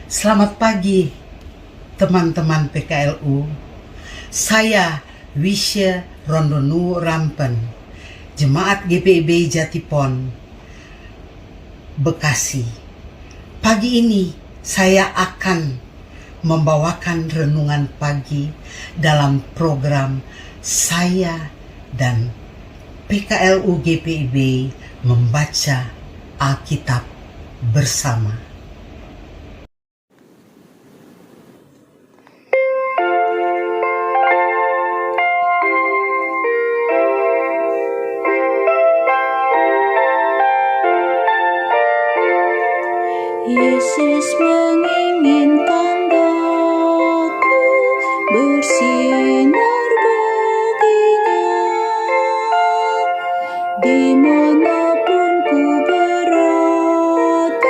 Selamat pagi teman-teman PKLU. Saya Wisya Rondonu Rampen, Jemaat GPIB Jatipon, Bekasi. Pagi ini saya akan membawakan renungan pagi dalam program saya dan PKLU GPIB membaca Alkitab bersama. Yesus menginginkan daku bersinar baginya, dimanapun ku berada,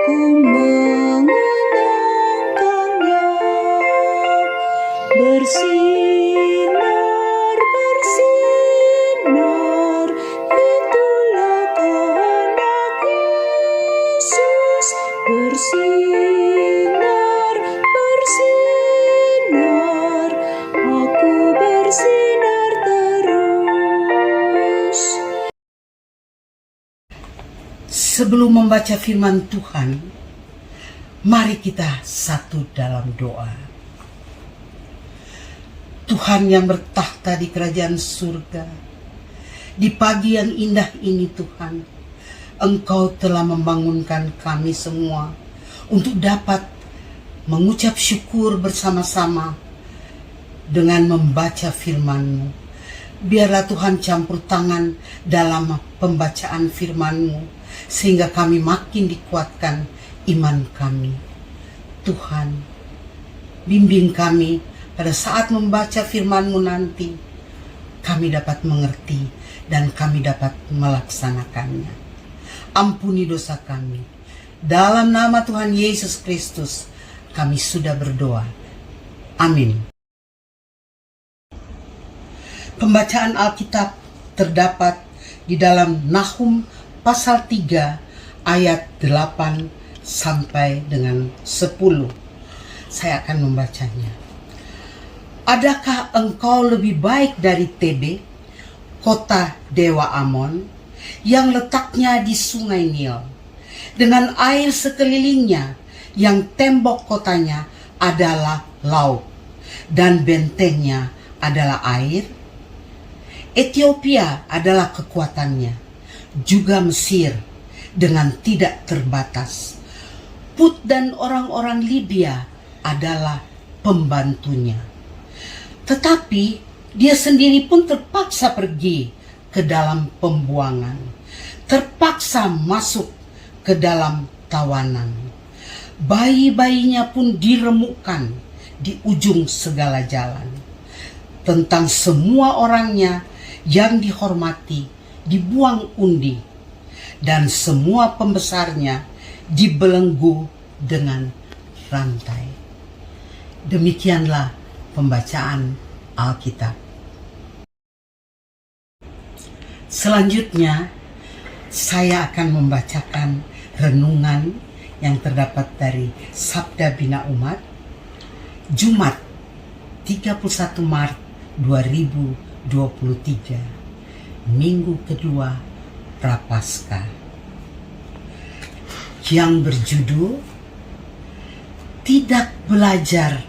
ku mengenangkannya. Bersinar, bersinar, itulah kehendak Yesus. Bersinar, bersinar, aku bersinar terus. Sebelum membaca firman Tuhan, mari kita satu dalam doa. Tuhan yang bertahta di kerajaan surga, di pagi yang indah ini Tuhan, Engkau telah membangunkan kami semua untuk dapat mengucap syukur bersama-sama dengan membaca firman-Mu. Biarlah Tuhan campur tangan dalam pembacaan firman-Mu, sehingga kami makin dikuatkan iman kami. Tuhan, bimbing kami pada saat membaca firman-Mu nanti, kami dapat mengerti dan kami dapat melaksanakannya. Ampuni dosa kami. Dalam nama Tuhan Yesus Kristus, kami sudah berdoa. Amin. Pembacaan Alkitab terdapat di dalam Nahum pasal 3 ayat 8 sampai dengan 10. Saya akan membacanya. Adakah engkau lebih baik dari Tebe, kota Dewa Amon, yang letaknya di sungai Nil, dengan air sekelilingnya, yang tembok kotanya adalah laut, dan bentengnya adalah air? Ethiopia adalah kekuatannya, juga Mesir dengan tidak terbatas. Put dan orang-orang Libya adalah pembantunya. Tetapi dia sendiri pun terpaksa pergi ke dalam pembuangan, terpaksa masuk ke dalam tawanan. Bayi-bayinya pun diremukkan di ujung segala jalan. Tentang semua orangnya yang dihormati dibuang undi, dan semua pembesarnya dibelenggu dengan rantai. Demikianlah pembacaan Alkitab. Selanjutnya, saya akan membacakan renungan yang terdapat dari Sabda Bina Umat, Jumat 31 Maret 2023, Minggu kedua Prapaskah, yang berjudul Tidak Belajar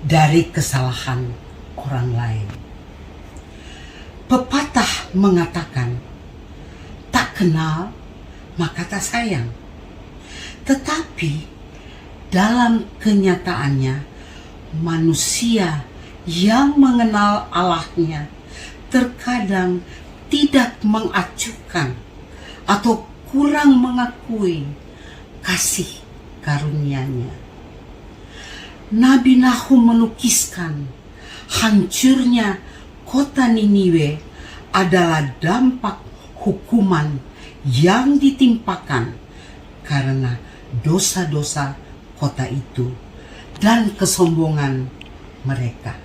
dari Kesalahan Orang Lain. Pepatah mengatakan, tak kenal maka tak sayang. Tetapi dalam kenyataannya, manusia yang mengenal Allahnya terkadang tidak mengacuhkan atau kurang mengakui kasih karunia-Nya. Nabi Nahum melukiskan hancurnya kota Niniwe adalah dampak hukuman yang ditimpakan karena dosa-dosa kota itu dan kesombongan mereka.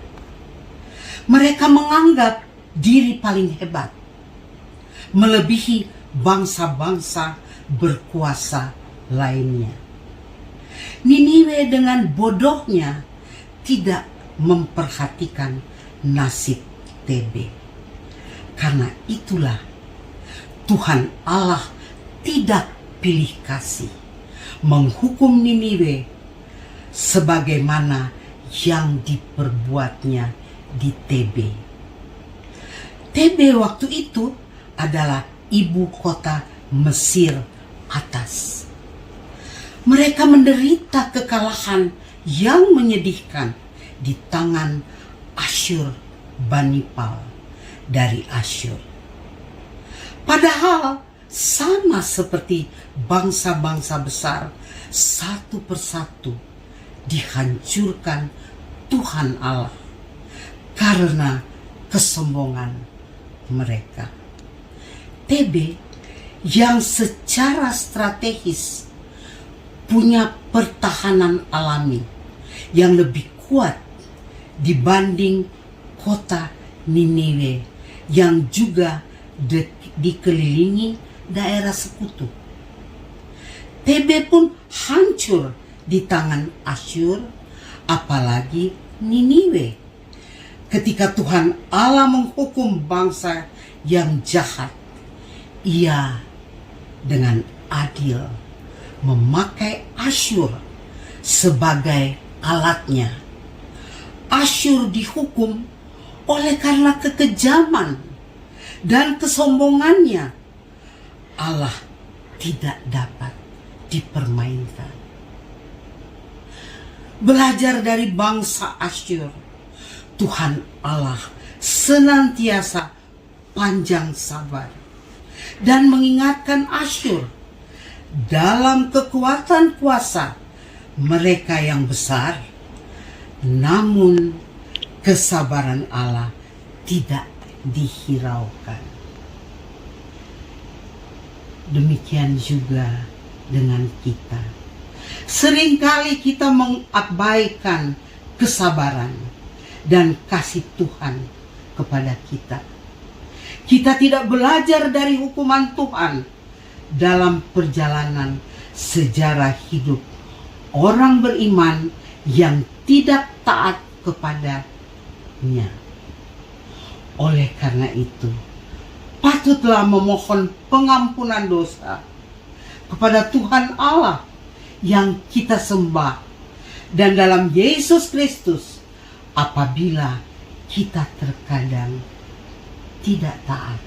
Mereka menganggap diri paling hebat, melebihi bangsa-bangsa berkuasa lainnya. Niniwe dengan bodohnya tidak memperhatikan nasib TB. Karena itulah Tuhan Allah tidak pilih kasih menghukum Niniwe sebagaimana yang diperbuatnya di TB. TB waktu itu adalah ibu kota Mesir atas. Mereka menderita kekalahan yang menyedihkan di tangan Asyurbanipal dari Asyur. Padahal sama seperti bangsa-bangsa besar, satu persatu dihancurkan Tuhan Allah karena kesombongan mereka. TB yang secara strategis punya pertahanan alami yang lebih kuat dibanding kota Niniwe yang juga dikelilingi daerah sekutu. TB pun hancur di tangan Asyur, apalagi Niniwe. Ketika Tuhan Allah menghukum bangsa yang jahat, Ia dengan adil memakai Asyur sebagai alatnya. Asyur dihukum oleh karena kekejaman dan kesombongannya. Allah tidak dapat dipermainkan. Belajar dari bangsa Asyur, Tuhan Allah senantiasa panjang sabar dan mengingatkan Asyur dalam kekuatan kuasa mereka yang besar, namun kesabaran Allah tidak dihiraukan. Demikian juga dengan kita. Seringkali kita mengabaikan kesabaran dan kasih Tuhan kepada kita. Kita tidak belajar dari hukuman Tuhan dalam perjalanan sejarah hidup orang beriman yang tidak taat kepadanya. Oleh karena itu, patutlah memohon pengampunan dosa kepada Tuhan Allah yang kita sembah dan dalam Yesus Kristus apabila kita terkadang tidak taat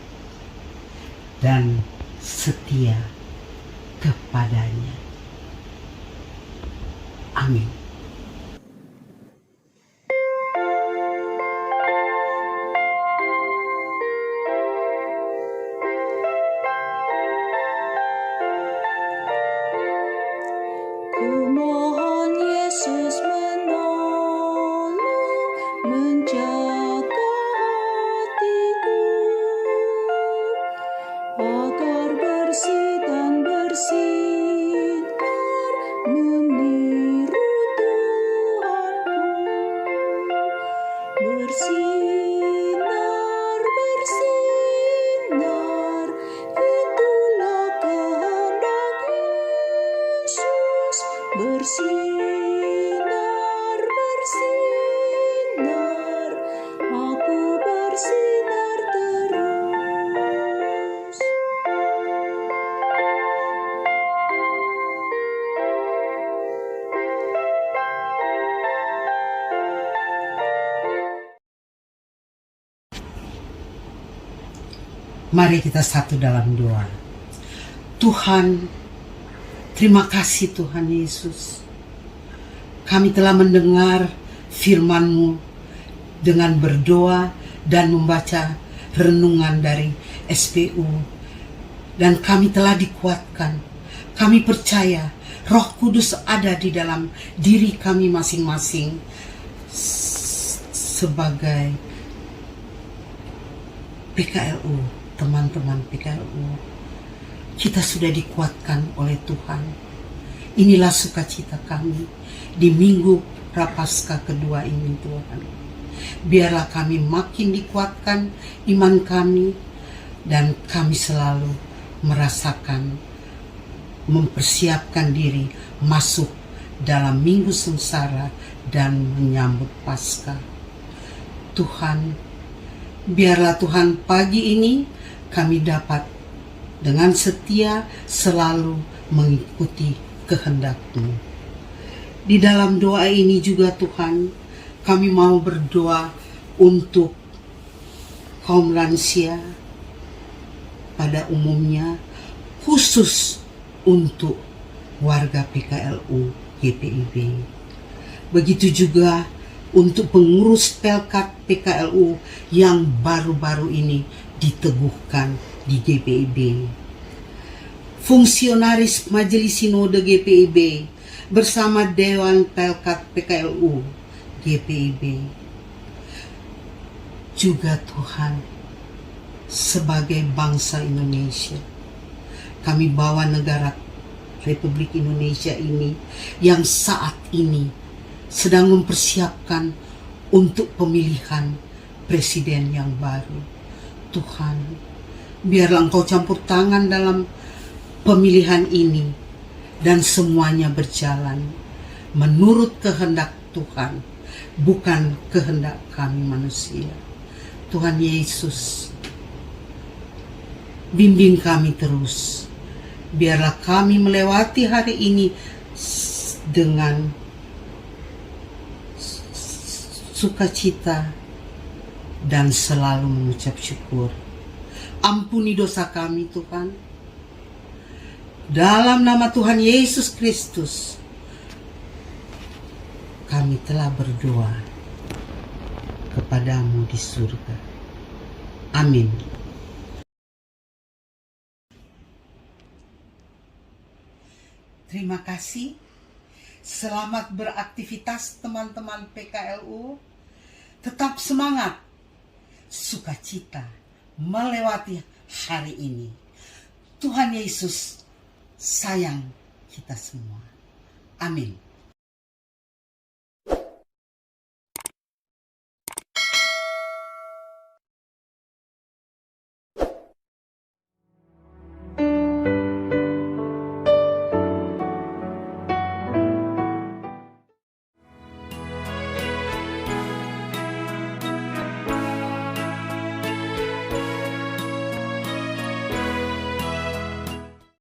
dan setia kepadanya. Amin. Kumohon Yesus menolong, menjaga hatiku agar bersih dan bersinar meniru Tuhanku. Bersinar, bersinar, itulah kehendak Yesus. Bersinar, bersinar, aku bersinar terus. Mari kita satu dalam doa. Tuhan, terima kasih Tuhan Yesus. Kami telah mendengar firman-Mu dengan berdoa dan membaca renungan dari SPU. Dan kami telah dikuatkan. Kami percaya Roh Kudus ada di dalam diri kami masing-masing sebagai PKLU, teman-teman PKLU. Kita sudah dikuatkan oleh Tuhan. Inilah sukacita kami di minggu Prapaskah kedua ini Tuhan. Biarlah kami makin dikuatkan iman kami dan kami selalu merasakan mempersiapkan diri masuk dalam minggu sengsara dan menyambut Paskah. Tuhan, biarlah Tuhan pagi ini kami dapat dengan setia selalu mengikuti kehendak-Mu. Di dalam doa ini juga Tuhan, kami mau berdoa untuk kaum lansia pada umumnya, khusus untuk warga PKLU GPIB. Begitu juga untuk pengurus Pelkat PKLU yang baru-baru ini diteguhkan di GPIB. Fungsionaris Majelis Sinode GPIB bersama Dewan Pelkat PKLU GPIB. Juga Tuhan, sebagai bangsa Indonesia, kami bawa negara Republik Indonesia ini yang saat ini sedang mempersiapkan untuk pemilihan presiden yang baru. Tuhan, biarlah Engkau campur tangan dalam pemilihan ini dan semuanya berjalan menurut kehendak Tuhan, bukan kehendak kami manusia. Tuhan Yesus, bimbing kami terus. Biarlah kami melewati hari ini dengan sukacita dan selalu mengucap syukur. Ampuni dosa kami Tuhan. Dalam nama Tuhan Yesus Kristus, kami telah berdoa kepadamu di surga. Amin. Terima kasih. Selamat beraktivitas teman-teman PKLU. Tetap semangat, sukacita melewati hari ini. Tuhan Yesus sayang kita semua. Amin.